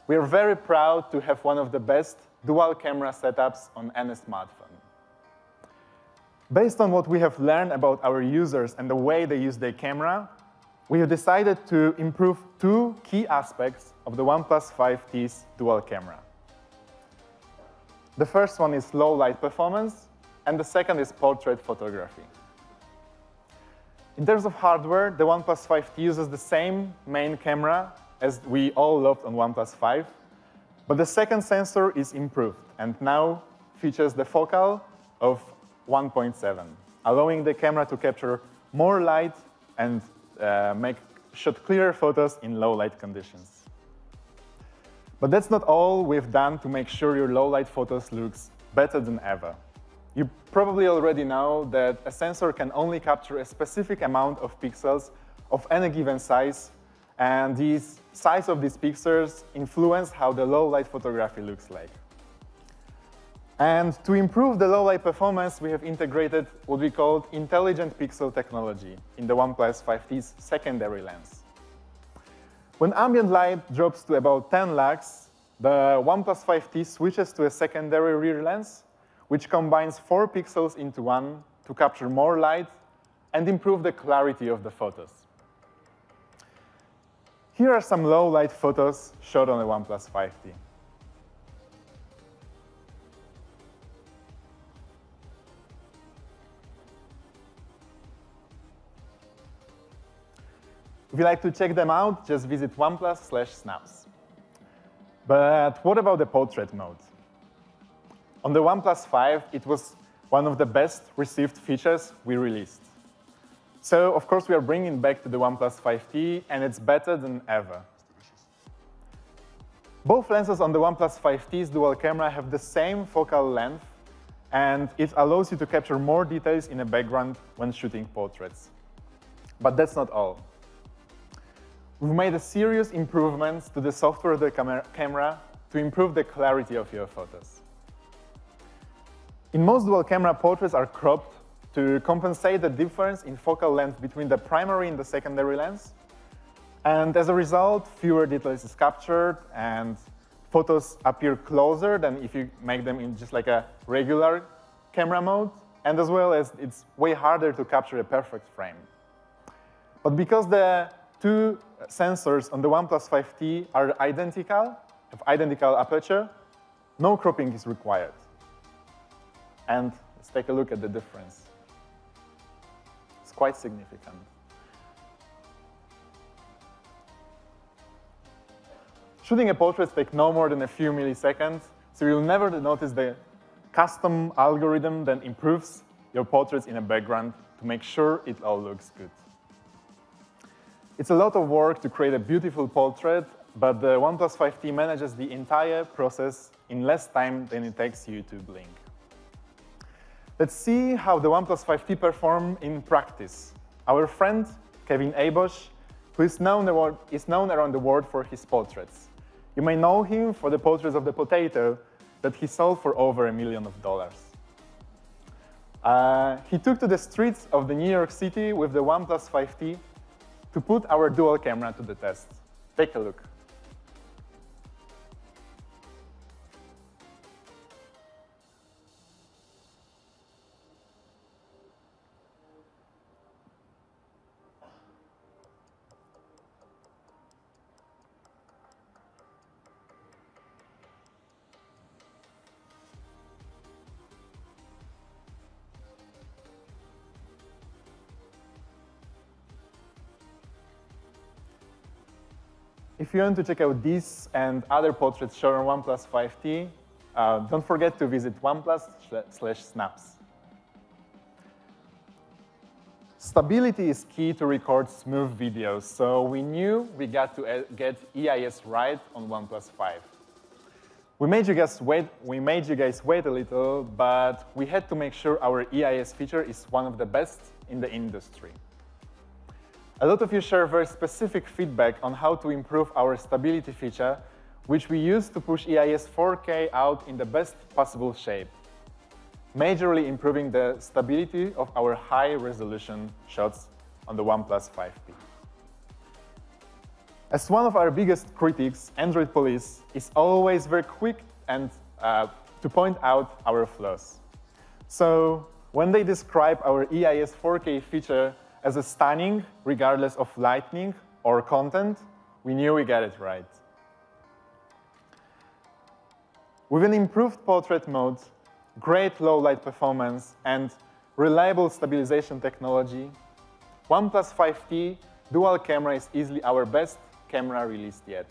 we are very proud to have one of the best dual camera setups on any smartphone. Based on what we have learned about our users and the way they use their camera, we have decided to improve two key aspects of the OnePlus 5T's dual camera. The first one is low light performance, and the second is portrait photography. In terms of hardware, the OnePlus 5T uses the same main camera as we all loved on OnePlus 5, but the second sensor is improved and now features the focal of 1.7, allowing the camera to capture more light and shoot clearer photos in low light conditions. But that's not all we've done to make sure your low light photos looks better than ever. You probably already know that a sensor can only capture a specific amount of pixels of any given size, and the size of these pixels influence how the low light photography looks like. And to improve the low light performance, we have integrated what we call intelligent pixel technology in the OnePlus 5T's secondary lens. When ambient light drops to about 10 lux, the OnePlus 5T switches to a secondary rear lens, which combines 4 pixels into one to capture more light and improve the clarity of the photos. Here are some low light photos shot on the OnePlus 5T. If you'd like to check them out, just visit OnePlus/snaps. But what about the portrait mode? On the OnePlus 5, it was one of the best received features we released. So, of course, we are bringing back to the OnePlus 5T, and it's better than ever. Both lenses on the OnePlus 5T's dual camera have the same focal length, and it allows you to capture more details in a background when shooting portraits. But that's not all. We've made a serious improvements to the software of the camera to improve the clarity of your photos. In most dual camera, portraits are cropped to compensate the difference in focal length between the primary and the secondary lens. And as a result, fewer details is captured and photos appear closer than if you make them in just like a regular camera mode. And as well as it's way harder to capture a perfect frame. But because the two sensors on the OnePlus 5T are identical, have identical aperture, no cropping is required. And let's take a look at the difference. It's quite significant. Shooting a portrait takes no more than a few milliseconds, so you'll never notice the custom algorithm that improves your portraits in a background to make sure it all looks good. It's a lot of work to create a beautiful portrait, but the OnePlus 5T manages the entire process in less time than it takes you to blink. Let's see how the OnePlus 5T performs in practice. Our friend, Kevin Abosch, who is known around the world for his portraits. You may know him for the portraits of the potato that he sold for over $1 million. He took to the streets of the New York City with the OnePlus 5T to put our dual camera to the test. Take a look. If you want to check out these and other portraits shown on OnePlus 5T, don't forget to visit OnePlus/snaps. Stability is key to record smooth videos, so we knew we got to get EIS right on OnePlus 5. We made you guys wait a little, but we had to make sure our EIS feature is one of the best in the industry. A lot of you share very specific feedback on how to improve our stability feature, which we use to push EIS 4K out in the best possible shape, majorly improving the stability of our high-resolution shots on the OnePlus 5T. As one of our biggest critics, Android Police is always very quick and to point out our flaws. So when they describe our EIS 4K feature as a stunning, regardless of lighting or content, we knew we got it right. With an improved portrait mode, great low light performance, and reliable stabilization technology, OnePlus 5T dual camera is easily our best camera released yet.